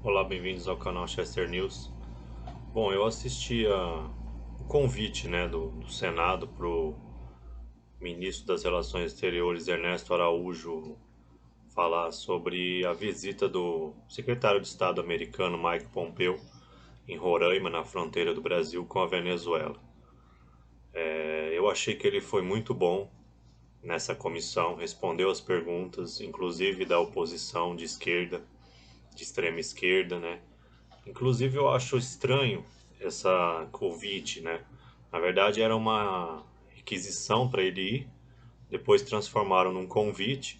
Olá, bem-vindos ao canal Chester News. Bom, eu assisti o convite, do Senado para o ministro das Relações Exteriores, Ernesto Araújo, falar sobre a visita do secretário de Estado americano, Mike Pompeo, em Roraima, na fronteira do Brasil com a Venezuela. Eu achei que ele foi muito bom nessa comissão, respondeu as perguntas, inclusive da oposição de esquerda, de extrema esquerda, né? Inclusive, eu acho estranho essa convite, né? Na verdade, era uma requisição para ele ir, depois transformaram num convite.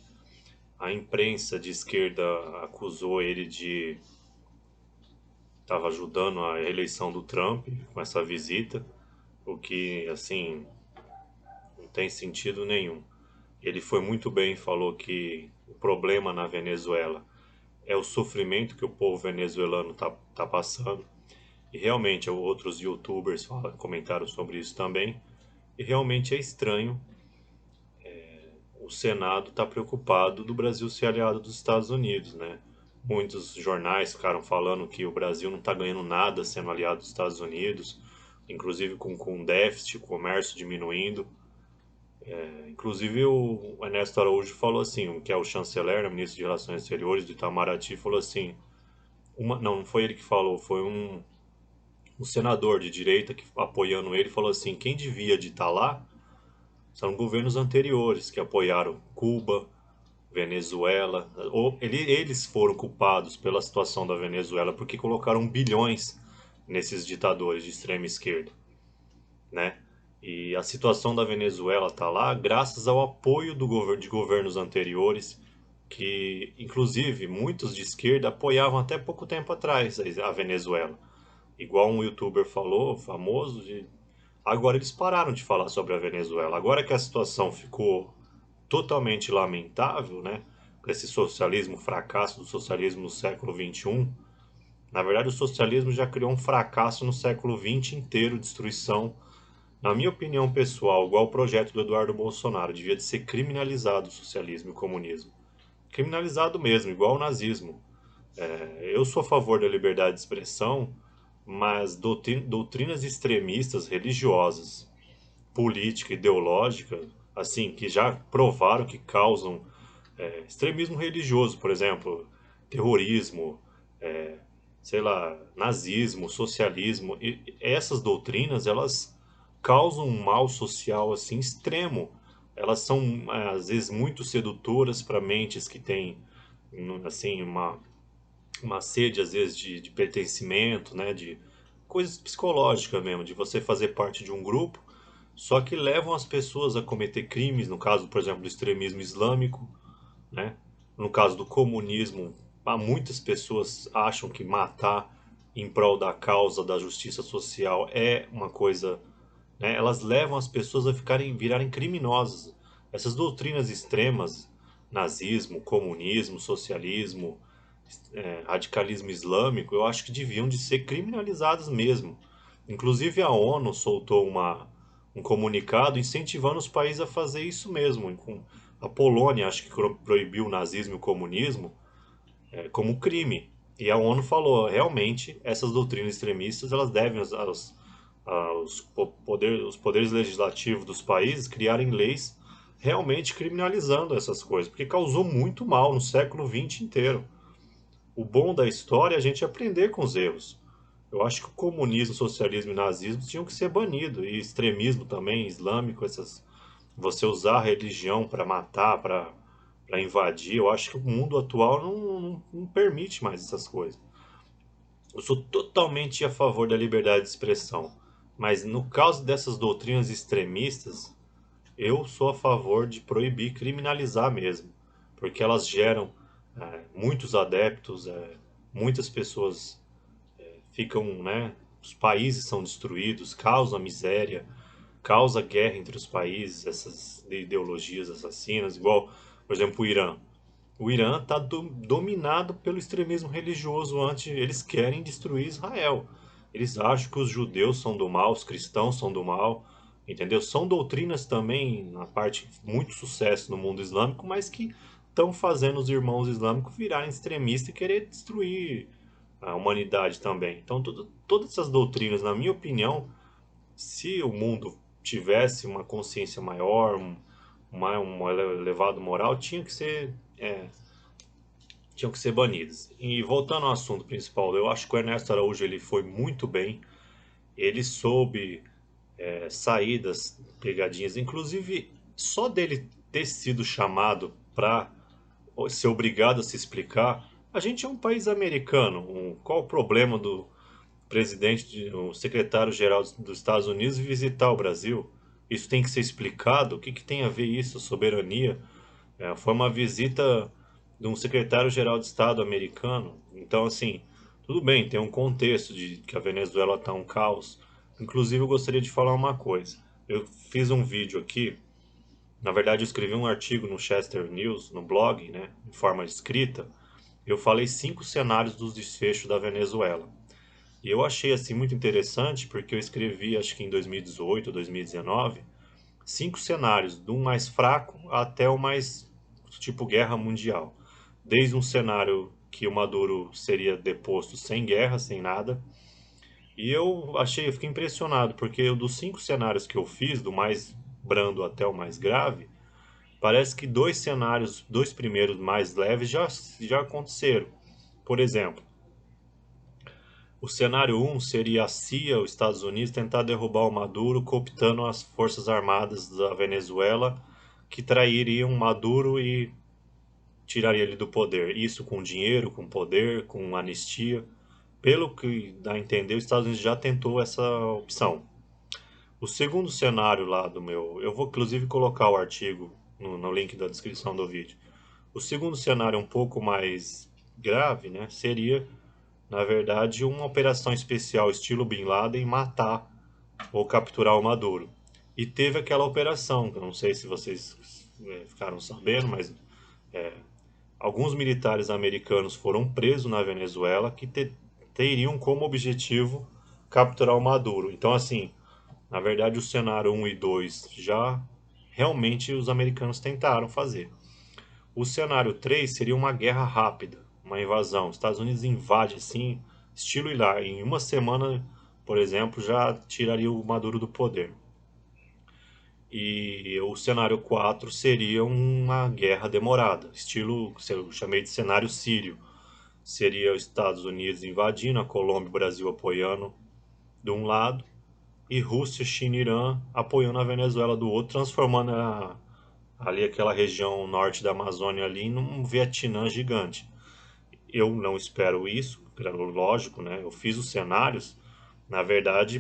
A imprensa de esquerda acusou ele de estava ajudando a eleição do Trump com essa visita, o que, assim, não tem sentido nenhum. Ele foi muito bem, falou que o problema na Venezuela é o sofrimento que o povo venezuelano tá passando. E realmente outros youtubers comentaram sobre isso também. E realmente é estranho o Senado estar preocupado do Brasil ser aliado dos Estados Unidos, né? Muitos jornais ficaram falando que o Brasil não está ganhando nada sendo aliado dos Estados Unidos, inclusive com déficit, comércio diminuindo. Inclusive o Ernesto Araújo falou assim, que é o chanceler, né, ministro de Relações Exteriores do Itamaraty, falou assim, não foi ele que falou, foi um senador de direita que apoiando ele falou assim, quem devia de estar lá são governos anteriores que apoiaram Cuba, Venezuela, ou eles foram culpados pela situação da Venezuela porque colocaram bilhões nesses ditadores de extrema esquerda, né? E a situação da Venezuela está lá graças ao apoio de governos anteriores, que inclusive muitos de esquerda apoiavam até pouco tempo atrás a Venezuela. Igual um youtuber falou, famoso, agora eles pararam de falar sobre a Venezuela. Agora que a situação ficou totalmente lamentável, né? Com esse socialismo, fracasso do socialismo no século XXI. Na verdade, o socialismo já criou um fracasso no século XX inteiro, destruição. Na minha opinião pessoal, igual o projeto do Eduardo Bolsonaro, devia de ser criminalizado o socialismo e o comunismo. Criminalizado mesmo, igual o nazismo. Eu sou a favor da liberdade de expressão, mas doutrinas extremistas religiosas, política, ideológica, assim, que já provaram que causam extremismo religioso, por exemplo, terrorismo, sei lá, nazismo, socialismo. E essas doutrinas, elas causam um mal social assim extremo. Elas são às vezes muito sedutoras para mentes que têm assim uma sede às vezes de pertencimento, né, de coisas psicológicas mesmo, de você fazer parte de um grupo, só que levam as pessoas a cometer crimes, no caso, por exemplo, do extremismo islâmico, né? No caso do comunismo, há muitas pessoas acham que matar em prol da causa da justiça social é uma coisa, né? Elas levam as pessoas a virarem criminosas. Essas doutrinas extremas, nazismo, comunismo, socialismo, radicalismo islâmico, eu acho que deviam de ser criminalizadas mesmo. Inclusive a ONU soltou um comunicado incentivando os países a fazer isso mesmo. A Polônia acho que proibiu o nazismo e o comunismo como crime. E a ONU falou, realmente, essas doutrinas extremistas elas devem os poderes legislativos dos países criarem leis realmente criminalizando essas coisas, porque causou muito mal no século XX inteiro. O bom da história é a gente aprender com os erros. Eu acho que o comunismo, socialismo e nazismo tinham que ser banidos. E extremismo também, islâmico, você usar a religião para matar, para invadir. Eu acho que o mundo atual não permite mais essas coisas. Eu sou totalmente a favor da liberdade de expressão. Mas no caso dessas doutrinas extremistas, eu sou a favor de proibir, criminalizar mesmo. Porque elas geram muitos adeptos, muitas pessoas ficam, né? Os países são destruídos, causa miséria, causa guerra entre os países, essas ideologias assassinas, igual, por exemplo, o Irã. O Irã está dominado pelo extremismo religioso eles querem destruir Israel. Eles acham que os judeus são do mal, os cristãos são do mal, entendeu? São doutrinas também, na parte, muito sucesso no mundo islâmico, mas que estão fazendo os irmãos islâmicos virarem extremistas e querer destruir a humanidade também. Então, todas essas doutrinas, na minha opinião, se o mundo tivesse uma consciência maior, um elevado moral, tinham que ser banidas. E voltando ao assunto principal, eu acho que o Ernesto Araújo ele foi muito bem, ele soube sair das pegadinhas, inclusive só dele ter sido chamado para ser obrigado a se explicar. A gente é um país americano, qual o problema do o secretário-geral dos Estados Unidos visitar o Brasil? Isso tem que ser explicado? O que, que tem a ver isso, soberania? Foi uma visita de um secretário-geral de Estado americano. Então, assim, tudo bem, tem um contexto de que a Venezuela está um caos. Inclusive, eu gostaria de falar uma coisa. Eu fiz um vídeo aqui, na verdade, eu escrevi um artigo no Chester News, no blog, né, em forma escrita. Eu falei 5 cenários dos desfechos da Venezuela. E eu achei assim muito interessante porque eu escrevi, acho que em 2018, 2019, 5 cenários, do mais fraco até o mais tipo guerra mundial. Desde um cenário que o Maduro seria deposto sem guerra, sem nada. E eu fiquei impressionado, porque dos 5 cenários que eu fiz, do mais brando até o mais grave, parece que 2 cenários, 2 primeiros mais leves já aconteceram. Por exemplo, o cenário um seria a CIA, os Estados Unidos, tentar derrubar o Maduro, cooptando as forças armadas da Venezuela, que trairiam Maduro e tiraria ele do poder. Isso com dinheiro, com poder, com anistia. Pelo que dá a entender, os Estados Unidos já tentou essa opção. O segundo cenário lá do meu. Eu vou inclusive colocar o artigo no link da descrição do vídeo. O segundo cenário, um pouco mais grave, né, seria, na verdade, uma operação especial estilo Bin Laden matar ou capturar o Maduro. E teve aquela operação, que eu não sei se vocês ficaram sabendo, mas alguns militares americanos foram presos na Venezuela que teriam como objetivo capturar o Maduro. Então, assim, na verdade, o cenário um e 2 já realmente os americanos tentaram fazer. O cenário 3 seria uma guerra rápida, uma invasão. Os Estados Unidos invade assim, estilo Hilar. Em uma semana, por exemplo, já tiraria o Maduro do poder. E o cenário 4 seria uma guerra demorada, estilo que eu chamei de cenário sírio. Seria os Estados Unidos invadindo, a Colômbia e o Brasil apoiando de um lado, e Rússia, China e Irã apoiando a Venezuela do outro, transformando ali aquela região norte da Amazônia ali num Vietnã gigante. Eu não espero isso, lógico, né? Eu fiz os cenários, na verdade,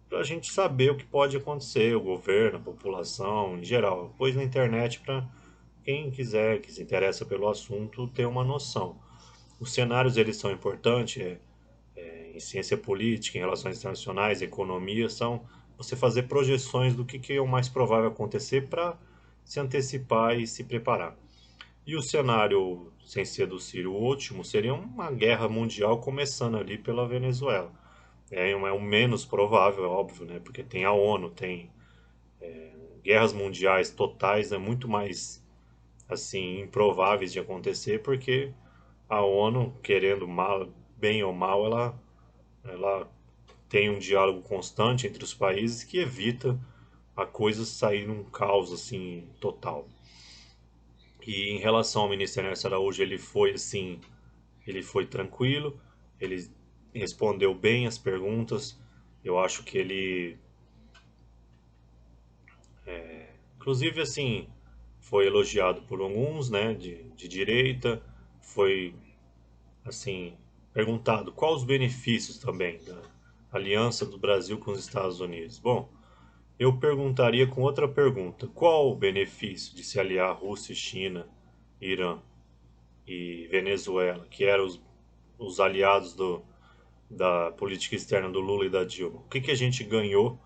para a gente saber o que pode acontecer, o governo, a população, em geral. Pôs na internet para quem quiser, que se interessa pelo assunto, ter uma noção. Os cenários, eles são importantes, em ciência política, em relações internacionais, economia, são você fazer projeções do que é o mais provável acontecer para se antecipar e se preparar. E o cenário, sem ser do Sírio, o último, seria uma guerra mundial começando ali pela Venezuela. É o menos provável, é óbvio, né? Porque tem a ONU, tem guerras mundiais totais, é muito mais assim improváveis de acontecer, porque a ONU, querendo mal, bem ou mal, ela tem um diálogo constante entre os países que evita a coisa sair num caos assim total. E em relação ao ministro Ernesto Araújo, ele foi tranquilo, ele respondeu bem as perguntas. Eu acho que ele, inclusive assim, foi elogiado por alguns, né, de direita, foi assim perguntado quais os benefícios também da aliança do Brasil com os Estados Unidos. Bom, eu perguntaria com outra pergunta: qual o benefício de se aliar a Rússia, China, Irã e Venezuela, que eram os aliados da política externa do Lula e da Dilma? O que, que a gente ganhou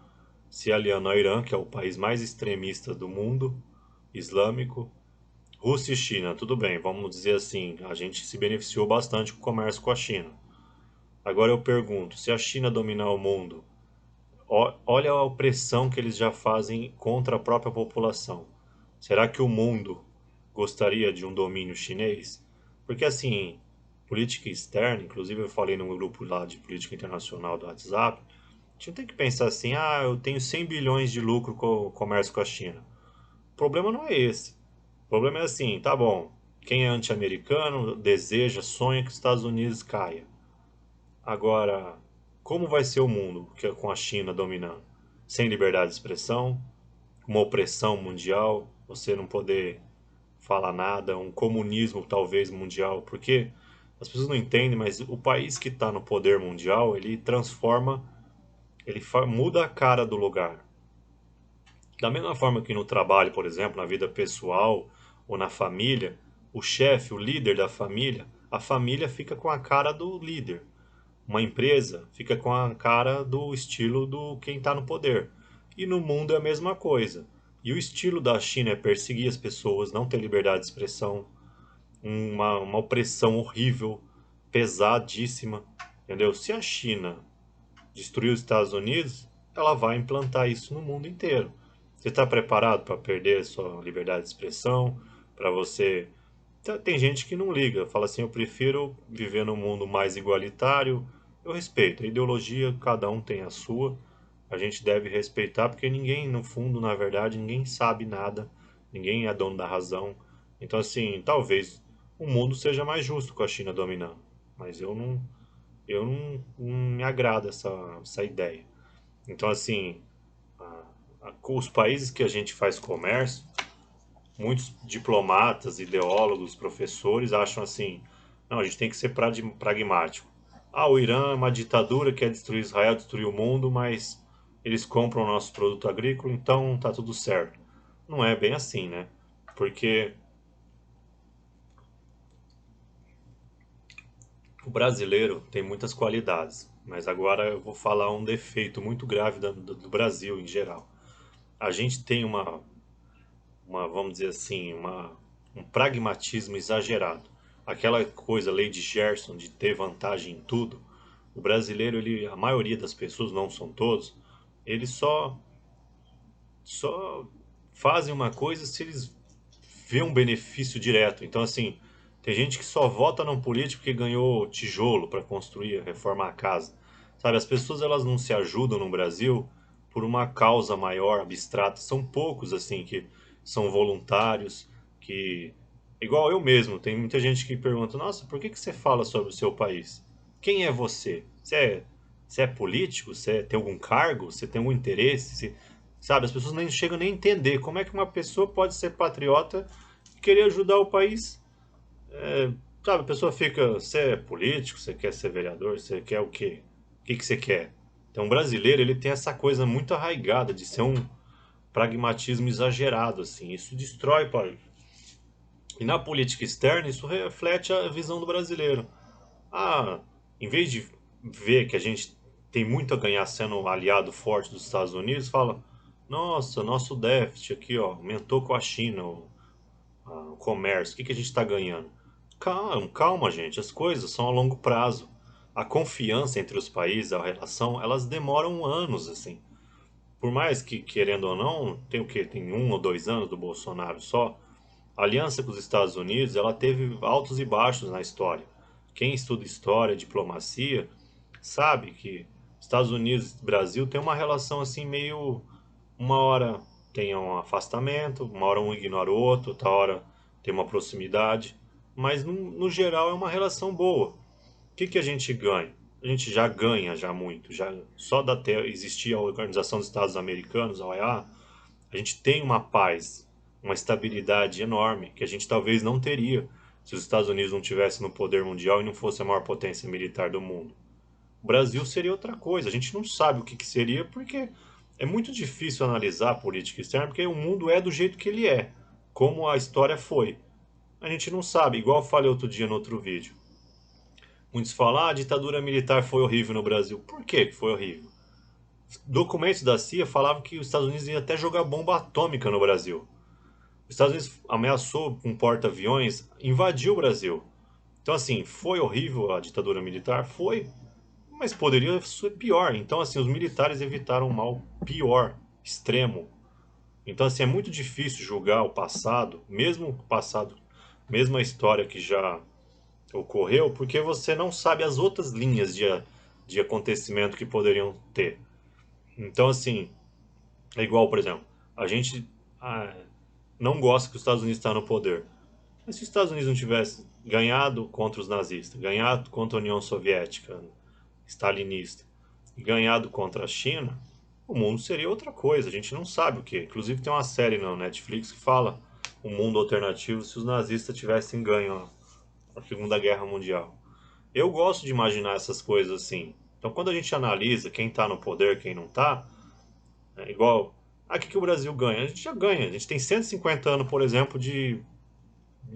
se aliando ao Irã, que é o país mais extremista do mundo islâmico? Rússia e China, tudo bem, vamos dizer assim, a gente se beneficiou bastante com o comércio com a China. Agora eu pergunto, se a China dominar o mundo, olha a opressão que eles já fazem contra a própria população. Será que o mundo gostaria de um domínio chinês? Porque assim, política externa, inclusive eu falei no grupo lá de política internacional do WhatsApp, a gente não tem que pensar assim, ah, eu tenho 100 bilhões de lucro com o comércio com a China. O problema não é esse. O problema é assim, tá bom, quem é anti-americano deseja, sonha que os Estados Unidos caia. Agora, como vai ser o mundo com a China dominando? Sem liberdade de expressão, uma opressão mundial, você não poder falar nada, um comunismo talvez mundial, porque as pessoas não entendem, mas o país que está no poder mundial, ele transforma, muda a cara do lugar. Da mesma forma que no trabalho, por exemplo, na vida pessoal ou na família, o chefe, o líder da família, a família fica com a cara do líder. Uma empresa fica com a cara do estilo do quem está no poder. E no mundo é a mesma coisa. E o estilo da China é perseguir as pessoas, não ter liberdade de expressão, uma opressão horrível, pesadíssima, entendeu? Se a China destruir os Estados Unidos, ela vai implantar isso no mundo inteiro. Você está preparado para perder a sua liberdade de expressão? Para você. Tem gente que não liga, fala assim: eu prefiro viver num mundo mais igualitário. Eu respeito, a ideologia, cada um tem a sua. A gente deve respeitar, porque ninguém, no fundo, na verdade, ninguém sabe nada, ninguém é dono da razão. Então, assim, talvez o mundo seja mais justo com a China dominando, mas eu não me agrada essa ideia. Então, assim, os países que a gente faz comércio, muitos diplomatas, ideólogos, professores acham assim: não, a gente tem que ser pragmático. Ah, o Irã é uma ditadura, quer destruir Israel, destruir o mundo, mas eles compram o nosso produto agrícola, então tá tudo certo. Não é bem assim, né? Porque o brasileiro tem muitas qualidades, mas agora eu vou falar um defeito muito grave do Brasil em geral. A gente tem vamos dizer assim, um pragmatismo exagerado. Aquela coisa, lei de Gerson, de ter vantagem em tudo. O brasileiro, a maioria das pessoas, não são todos, eles só fazem uma coisa se eles vêem um benefício direto. Então, assim, tem gente que só vota num político que ganhou tijolo para construir, reformar a casa. Sabe, as pessoas elas não se ajudam no Brasil por uma causa maior, abstrata. São poucos, assim, que são voluntários, que... Igual eu mesmo, tem muita gente que pergunta, nossa, por que você fala sobre o seu país? Quem é você? Você é político? Você tem algum cargo? Você tem algum interesse? Sabe, as pessoas nem chegam nem a entender como é que uma pessoa pode ser patriota e querer ajudar o país. Sabe, a pessoa fica, você é político, você quer ser vereador, você quer o quê? O que que você quer? Então, o brasileiro, ele tem essa coisa muito arraigada de ser um pragmatismo exagerado, assim. Isso destrói o país. E na política externa, isso reflete a visão do brasileiro. Ah, em vez de ver que a gente tem muito a ganhar sendo um aliado forte dos Estados Unidos, fala: nossa, nosso déficit aqui, ó, aumentou com a China, o comércio, o que que a gente está ganhando? Calma, calma, gente, as coisas são a longo prazo. A confiança entre os países, a relação, elas demoram anos, assim. Por mais que, querendo ou não, tem o quê? Tem 1 ou 2 anos do Bolsonaro só. A aliança com os Estados Unidos, ela teve altos e baixos na história. Quem estuda história, diplomacia, sabe que Estados Unidos e Brasil tem uma relação assim meio, uma hora tem um afastamento, uma hora um ignora o outro, outra hora tem uma proximidade, mas no geral é uma relação boa. O que que a gente ganha? A gente já ganha já muito, já só da ter existir a Organização dos Estados Americanos, a OEA, a gente tem uma paz, uma estabilidade enorme que a gente talvez não teria se os Estados Unidos não tivessem no poder mundial e não fosse a maior potência militar do mundo. O Brasil seria outra coisa. A gente não sabe o que que seria porque é muito difícil analisar a política externa porque o mundo é do jeito que ele é, como a história foi. A gente não sabe, igual eu falei outro dia no outro vídeo. Muitos falam, ah, a ditadura militar foi horrível no Brasil. Por que que foi horrível? Documentos da CIA falavam que os Estados Unidos iam até jogar bomba atômica no Brasil. Os Estados Unidos ameaçou com porta-aviões, invadiu o Brasil. Então, assim, foi horrível a ditadura militar? Foi, mas poderia ser pior. Então, assim, os militares evitaram um mal pior, extremo. Então, assim, é muito difícil julgar o passado, mesmo a história que já ocorreu porque você não sabe as outras linhas de acontecimento que poderiam ter. Então, assim, é igual, por exemplo, a gente ah, não gosta que os Estados Unidos está no poder. Mas se os Estados Unidos não tivesse ganhado contra os nazistas, ganhado contra a União Soviética, stalinista, e ganhado contra a China, o mundo seria outra coisa. A gente não sabe o que. Inclusive tem uma série na Netflix que fala um mundo alternativo se os nazistas tivessem ganho a Segunda Guerra Mundial. Eu gosto de imaginar essas coisas assim. Então, quando a gente analisa quem está no poder, quem não está, é igual. Ah, o que, que o Brasil ganha? A gente já ganha. A gente tem 150 anos, por exemplo, de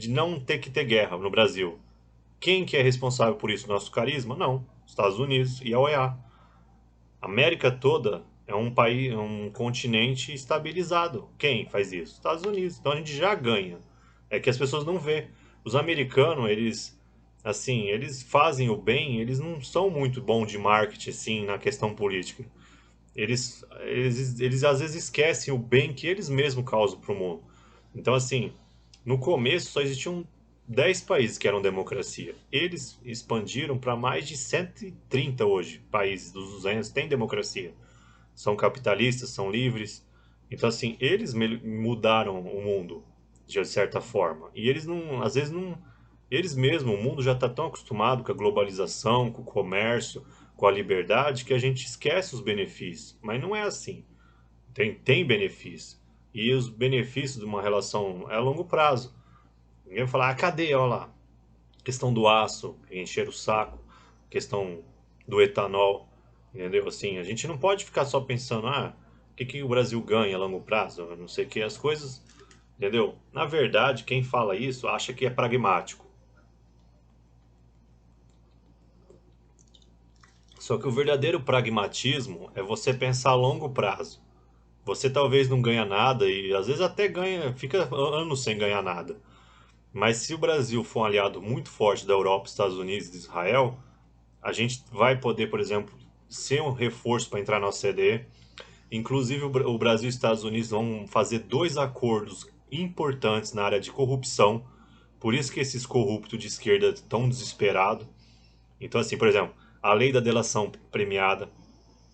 não ter que ter guerra no Brasil. Quem que é responsável por isso? Nosso carisma? Não. Estados Unidos e a OEA. A América toda é um país, é um continente estabilizado. Quem faz isso? Estados Unidos. Então a gente já ganha. É que as pessoas não vê. Os americanos, eles assim, eles fazem o bem, eles não são muito bons de marketing assim na questão política. Eles às vezes esquecem o bem que eles mesmos causam para o mundo. Então, assim, no começo só existiam 10 países que eram democracia. Eles expandiram para mais de 130 hoje países dos 200 têm democracia. São capitalistas, são livres. Então, assim, eles mudaram o mundo de certa forma. E eles não, às vezes não, eles mesmos, o mundo já está tão acostumado com a globalização, com o comércio, com a liberdade, que a gente esquece os benefícios. Mas não é assim. Tem benefício. E os benefícios de uma relação é a longo prazo. Ninguém vai falar, ah, cadê? Olha lá. Questão do aço, encher o saco. Questão do etanol. Entendeu? Assim, a gente não pode ficar só pensando, ah, o que, que o Brasil ganha a longo prazo? Não sei o que. As coisas. Entendeu? Na verdade, quem fala isso acha que é pragmático. Só que o verdadeiro pragmatismo é você pensar a longo prazo. Você talvez não ganha nada e às vezes até ganha, fica anos sem ganhar nada. Mas se o Brasil for um aliado muito forte da Europa, Estados Unidos e de Israel, a gente vai poder, por exemplo, ser um reforço para entrar na OCDE. Inclusive, o Brasil e os Estados Unidos vão fazer dois acordos importantes na área de corrupção. Por isso que esses corruptos de esquerda estão desesperados. Então, assim, por exemplo, a lei da delação premiada.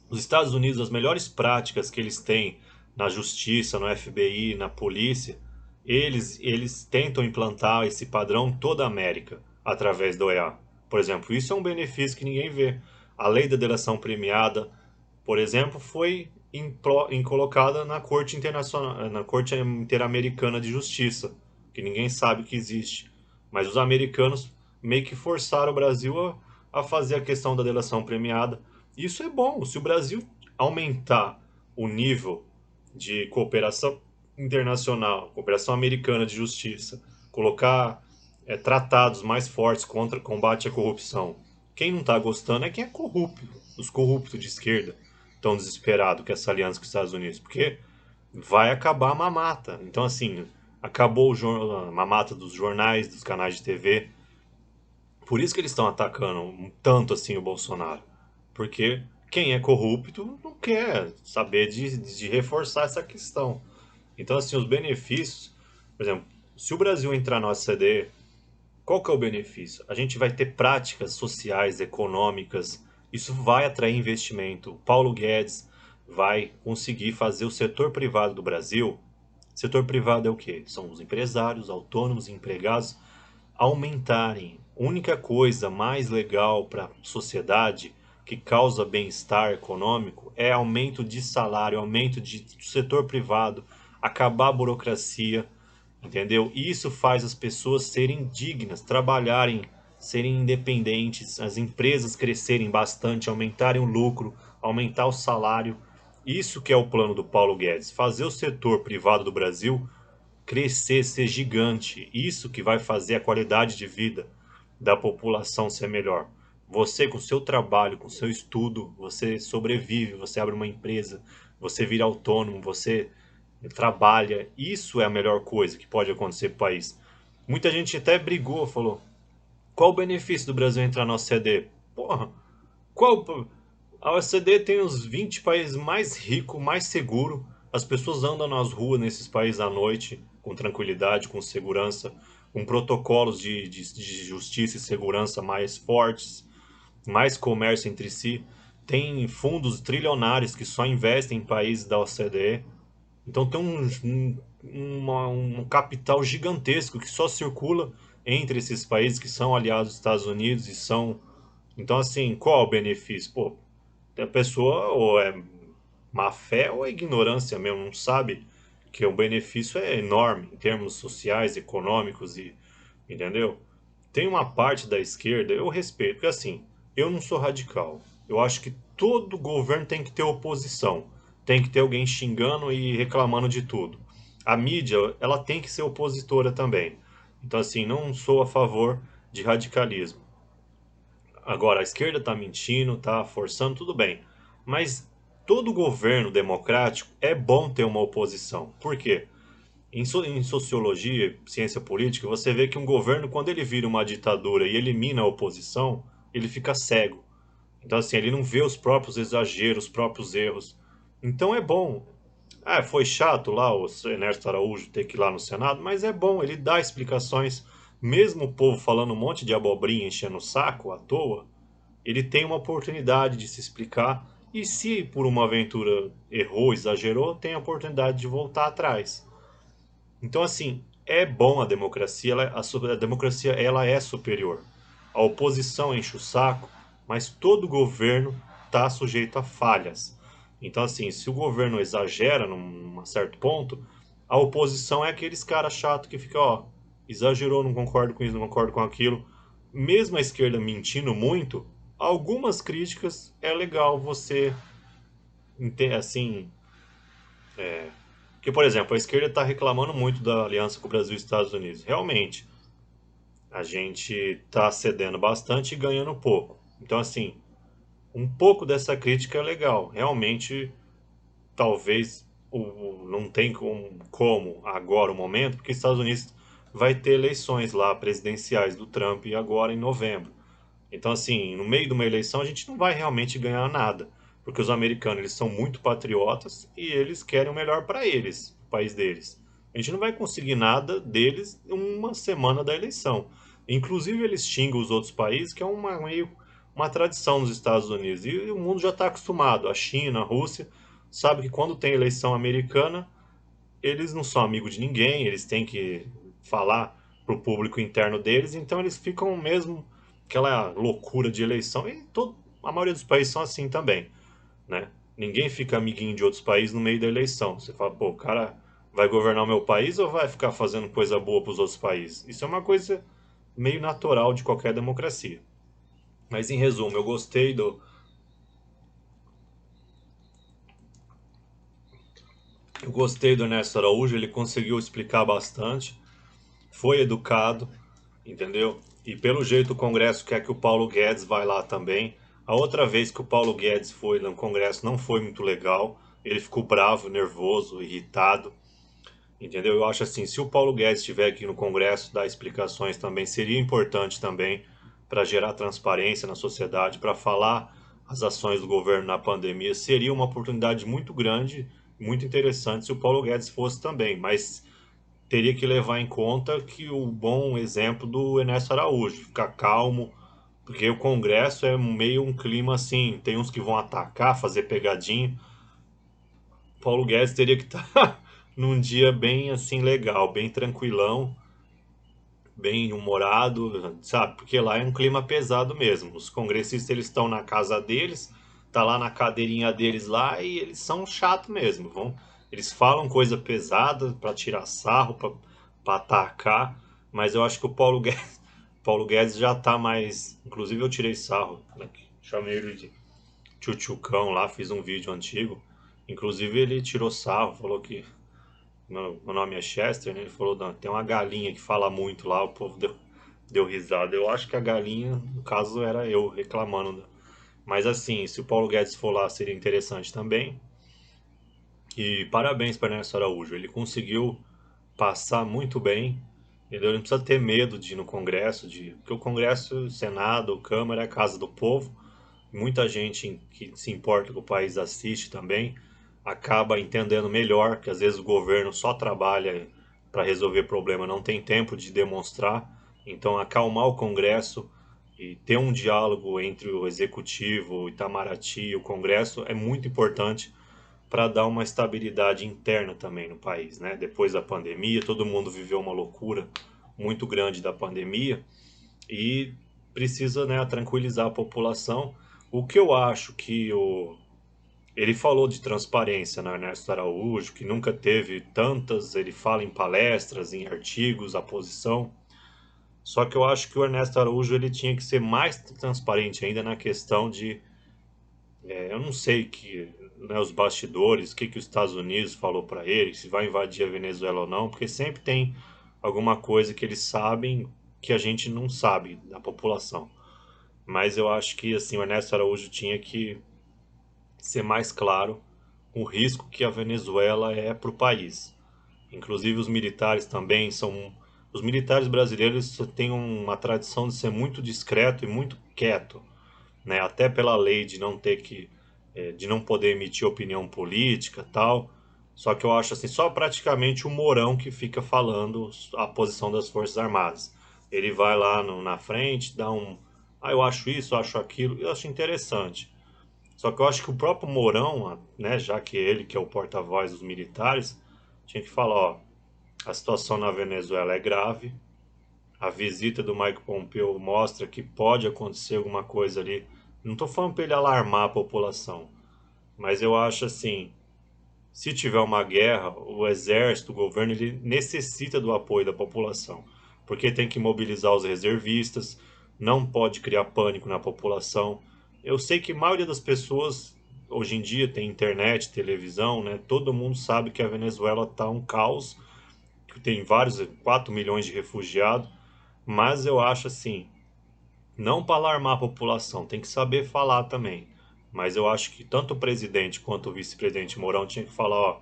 Os Estados Unidos, as melhores práticas que eles têm na justiça, no FBI, na polícia, eles tentam implantar esse padrão em toda a América, através do OEA. Por exemplo, isso é um benefício que ninguém vê. A lei da delação premiada, por exemplo, foi colocada na Corte Internacional, na Corte Interamericana de Justiça, que ninguém sabe que existe. Mas os americanos meio que forçaram o Brasil a fazer a questão da delação premiada. Isso é bom. Se o Brasil aumentar o nível de cooperação internacional, cooperação americana de justiça, colocar tratados mais fortes contra o combate à corrupção. Quem não está gostando é quem é corrupto, os corruptos de esquerda estão desesperados com essa aliança com os Estados Unidos, porque vai acabar a mamata. Então, assim, acabou a mamata dos jornais, dos canais de TV. Por isso que eles estão atacando tanto assim o Bolsonaro. Porque quem é corrupto não quer saber de reforçar essa questão. Então, assim, os benefícios, por exemplo, se o Brasil entrar na OCDE, qual que é o benefício? A gente vai ter práticas sociais, econômicas, isso vai atrair investimento. O Paulo Guedes vai conseguir fazer o setor privado do Brasil. Setor privado é o quê? São os empresários, autônomos, empregados aumentarem. A única coisa mais legal para a sociedade que causa bem-estar econômico é aumento de salário, aumento de setor privado, acabar a burocracia, entendeu? Isso faz as pessoas serem dignas, trabalharem, serem independentes, as empresas crescerem bastante, aumentarem o lucro, aumentar o salário. Isso que é o plano do Paulo Guedes, fazer o setor privado do Brasil crescer, ser gigante. Isso que vai fazer a qualidade de vida da população ser melhor. Você, com seu trabalho, com seu estudo, você sobrevive, você abre uma empresa, você vira autônomo, você trabalha. Isso é a melhor coisa que pode acontecer para o país. Muita gente até brigou, falou: qual o benefício do Brasil entrar na OCDE? Porra, qual. A OCDE tem os 20 países mais ricos, mais seguros. As pessoas andam nas ruas nesses países à noite, com tranquilidade, com segurança. com protocolos de justiça e segurança mais fortes, mais comércio entre si. Tem fundos trilionários que só investem em países da OCDE. Então tem um capital gigantesco que só circula entre esses países que são aliados dos Estados Unidos e são. Então, assim, qual é o benefício? Pô, a pessoa ou é má fé ou é ignorância mesmo, não sabe que o benefício é enorme em termos sociais, econômicos e. Entendeu? Tem uma parte da esquerda, eu respeito, porque assim, eu não sou radical. Eu acho que todo governo tem que ter oposição. Tem que ter alguém xingando e reclamando de tudo. A mídia, ela tem que ser opositora também. Então, assim, não sou a favor de radicalismo. Agora, a esquerda está mentindo, está forçando, tudo bem. Mas todo governo democrático é bom ter uma oposição. Por quê? Em sociologia, ciência política, você vê que um governo, quando ele vira uma ditadura e elimina a oposição, ele fica cego. Então, assim, ele não vê os próprios exageros, os próprios erros. Então é bom. Ah, foi chato lá o Ernesto Araújo ter que ir lá no Senado, mas é bom, ele dá explicações. Mesmo o povo falando um monte de abobrinha, enchendo o saco à toa, ele tem uma oportunidade de se explicar. E se por uma aventura errou, exagerou, tem a oportunidade de voltar atrás. Então, assim, é bom a democracia, a democracia ela é superior. A oposição enche o saco, mas todo governo está sujeito a falhas. Então, assim, se o governo exagera num certo ponto, a oposição é aqueles caras chatos que ficam, ó, exagerou, não concordo com isso, não concordo com aquilo. Mesmo a esquerda mentindo muito, algumas críticas é legal você, assim, que, por exemplo, a esquerda está reclamando muito da aliança com o Brasil e Estados Unidos. Realmente, a gente está cedendo bastante e ganhando pouco. Então, assim, um pouco dessa crítica é legal. Realmente, talvez não tem como agora o momento, porque os Estados Unidos vai ter eleições lá presidenciais do Trump agora em novembro. Então, assim, no meio de uma eleição a gente não vai realmente ganhar nada, porque os americanos eles são muito patriotas e eles querem o melhor para eles, o país deles. A gente não vai conseguir nada deles em uma semana da eleição. Inclusive eles xingam os outros países, que é meio uma tradição nos Estados Unidos. E o mundo já está acostumado. A China, a Rússia, sabe que quando tem eleição americana, eles não são amigos de ninguém, eles têm que falar pro público interno deles, então eles ficam mesmo aquela loucura de eleição, e a maioria dos países são assim também, né? Ninguém fica amiguinho de outros países no meio da eleição. Você fala, pô, o cara vai governar o meu país ou vai ficar fazendo coisa boa para os outros países? Isso é uma coisa meio natural de qualquer democracia. Mas em resumo, eu gostei do Ernesto Araújo, ele conseguiu explicar bastante, foi educado, entendeu? E pelo jeito o Congresso quer que o Paulo Guedes vá lá também. A outra vez que o Paulo Guedes foi no Congresso não foi muito legal. Ele ficou bravo, nervoso, irritado, entendeu? Eu acho assim, se o Paulo Guedes estiver aqui no Congresso dar explicações também, seria importante também para gerar transparência na sociedade, para falar as ações do governo na pandemia. Seria uma oportunidade muito grande, muito interessante se o Paulo Guedes fosse também, mas teria que levar em conta que o bom exemplo do Ernesto Araújo, ficar calmo, porque o Congresso é meio um clima assim, tem uns que vão atacar, fazer pegadinha. Paulo Guedes teria que estar num dia bem assim legal, bem tranquilão, bem humorado, sabe? Porque lá é um clima pesado mesmo. Os congressistas eles estão na casa deles, tá lá na cadeirinha deles lá e eles são chato mesmo, eles falam coisa pesada para tirar sarro, para atacar, mas eu acho que o Paulo Guedes já tá mais, inclusive eu tirei sarro, né? Chamei ele de tchutchucão lá, fiz um vídeo antigo. Inclusive ele tirou sarro, falou que meu nome é Chester, né? Ele falou, não, tem uma galinha que fala muito lá, o povo deu risada. Eu acho que a galinha, no caso, era eu reclamando. Mas assim, se o Paulo Guedes for lá, seria interessante também. E parabéns para Ernesto Araújo. Ele conseguiu passar muito bem. Entendeu? Ele não precisa ter medo de ir no Congresso, porque o Congresso, o Senado, a Câmara é a casa do povo. Muita gente que se importa com o país assiste também, acaba entendendo melhor que às vezes o governo só trabalha para resolver problema, não tem tempo de demonstrar. Então, acalmar o Congresso e ter um diálogo entre o Executivo, o Itamaraty e o Congresso é muito importante para dar uma estabilidade interna também no país, né? Depois da pandemia, todo mundo viveu uma loucura muito grande da pandemia e precisa, né, tranquilizar a população. O que eu acho que ele falou de transparência, né, Ernesto Araújo, que nunca teve tantas, ele fala em palestras, em artigos, a posição. Só que eu acho que o Ernesto Araújo ele tinha que ser mais transparente ainda na questão de, eu não sei que, né, os bastidores, o que os Estados Unidos falou para ele, se vai invadir a Venezuela ou não, porque sempre tem alguma coisa que eles sabem que a gente não sabe da população. Mas eu acho que assim o Ernesto Araújo tinha que ser mais claro o risco que a Venezuela é para o país. Inclusive os militares também são. Os militares brasileiros têm uma tradição de ser muito discreto e muito quieto, né? Até pela lei de não ter que, de não poder emitir opinião política, tal. Só que eu acho assim, só praticamente o Mourão que fica falando a posição das Forças Armadas. Ele vai lá na frente, dá um, eu acho isso, eu acho aquilo, eu acho interessante. Só que eu acho que o próprio Mourão, né, já que ele que é o porta-voz dos militares, tinha que falar, ó, a situação na Venezuela é grave. A visita do Mike Pompeo mostra que pode acontecer alguma coisa ali. Não estou falando para ele alarmar a população, mas eu acho assim, se tiver uma guerra, o exército, o governo, ele necessita do apoio da população, porque tem que mobilizar os reservistas, não pode criar pânico na população. Eu sei que a maioria das pessoas hoje em dia tem internet, televisão, né? Todo mundo sabe que a Venezuela está um caos, que tem vários, 4 milhões de refugiados, mas eu acho assim, não para alarmar a população, tem que saber falar também. Mas eu acho que tanto o presidente quanto o vice-presidente Mourão tinha que falar, ó,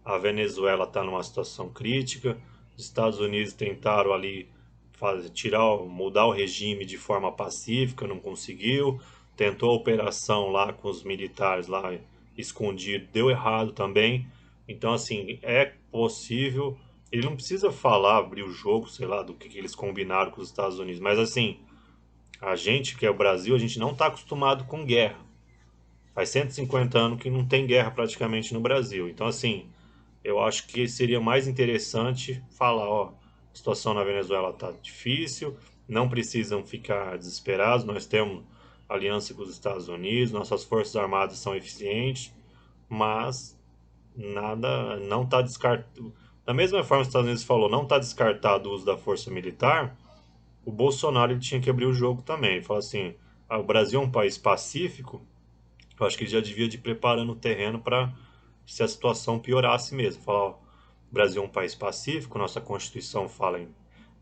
a Venezuela está numa situação crítica, os Estados Unidos tentaram ali mudar o regime de forma pacífica, não conseguiu, tentou a operação lá com os militares lá escondido, deu errado também. Então assim, é possível, ele não precisa falar, abrir o jogo, sei lá, do que eles combinaram com os Estados Unidos, mas assim, a gente que é o Brasil, a gente não está acostumado com guerra. Faz 150 anos que não tem guerra praticamente no Brasil. Então, assim, eu acho que seria mais interessante falar, ó, a situação na Venezuela está difícil, não precisam ficar desesperados, nós temos aliança com os Estados Unidos, nossas forças armadas são eficientes, mas nada, não está descartado. Da mesma forma que os Estados Unidos falou, não está descartado o uso da força militar, o Bolsonaro ele tinha que abrir o jogo também. Ele falou assim, o Brasil é um país pacífico, eu acho que ele já devia de ir preparando o terreno para se a situação piorasse mesmo. Falar, ó, o Brasil é um país pacífico, nossa Constituição fala em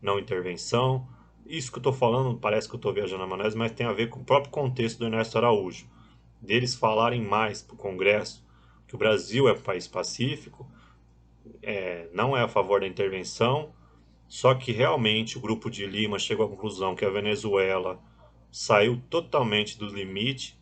não intervenção. Isso que eu estou falando, parece que eu estou viajando na maionese, mas tem a ver com o próprio contexto do Ernesto Araújo. Deles falarem mais para o Congresso que o Brasil é um país pacífico, não é a favor da intervenção, só que realmente o Grupo de Lima chegou à conclusão que a Venezuela saiu totalmente do limite,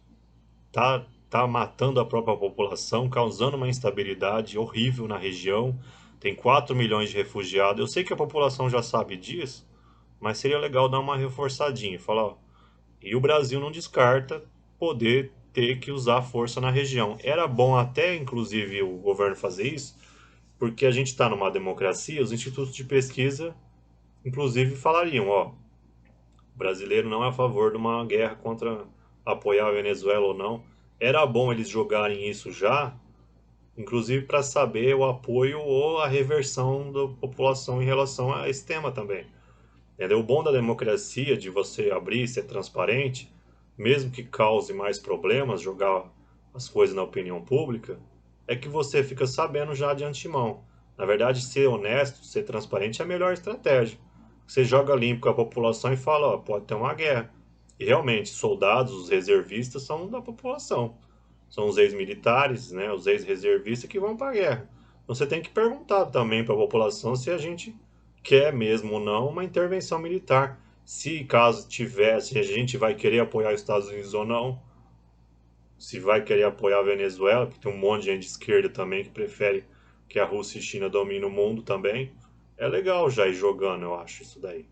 tá matando a própria população, causando uma instabilidade horrível na região. Tem 4 milhões de refugiados. Eu sei que a população já sabe disso, mas seria legal dar uma reforçadinha, falar, ó, e o Brasil não descarta poder ter que usar força na região. Era bom até, inclusive, o governo fazer isso, porque a gente está numa democracia, os institutos de pesquisa, inclusive, falariam, ó, o brasileiro não é a favor de uma guerra contra apoiar a Venezuela ou não. Era bom eles jogarem isso já, inclusive para saber o apoio ou a reversão da população em relação a esse tema também. Entendeu? O bom da democracia, de você abrir, ser transparente, mesmo que cause mais problemas, jogar as coisas na opinião pública, é que você fica sabendo já de antemão. Na verdade, ser honesto, ser transparente é a melhor estratégia. Você joga limpo com a população e fala, ó, pode ter uma guerra. E realmente, soldados, os reservistas são da população. São os ex-militares, né, os ex-reservistas que vão para a guerra. Então você tem que perguntar também para a população se a gente quer mesmo ou não uma intervenção militar. Se caso tivesse, se a gente vai querer apoiar os Estados Unidos ou não, se vai querer apoiar a Venezuela, porque tem um monte de gente de esquerda também que prefere que a Rússia e a China dominem o mundo também. É legal já ir jogando, eu acho, isso daí.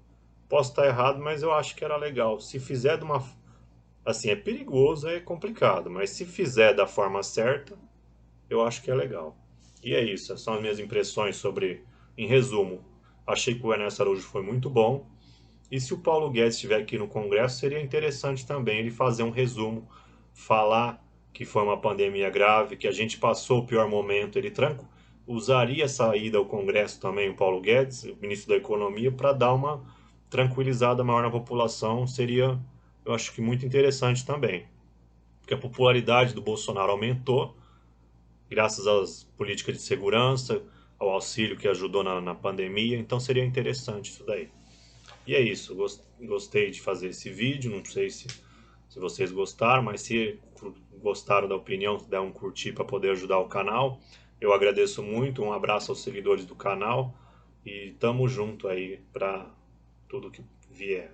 Posso estar errado, mas eu acho que era legal. Se fizer de uma. Assim, é perigoso, é complicado, mas se fizer da forma certa, eu acho que é legal. E é isso, essas são as minhas impressões sobre. Em resumo, achei que o Ernesto Araújo foi muito bom. E se o Paulo Guedes estiver aqui no Congresso, seria interessante também ele fazer um resumo, falar que foi uma pandemia grave, que a gente passou o pior momento. Ele usaria essa ida ao Congresso também, o Paulo Guedes, o ministro da Economia, para dar uma tranquilizada maior na população. Seria, eu acho que muito interessante também. Porque a popularidade do Bolsonaro aumentou, graças às políticas de segurança, ao auxílio que ajudou na pandemia. Então seria interessante isso daí. E é isso, gostei de fazer esse vídeo, não sei se vocês gostaram, mas se gostaram da opinião, dá um curtir para poder ajudar o canal. Eu agradeço muito, um abraço aos seguidores do canal e tamo junto aí para tudo que vier.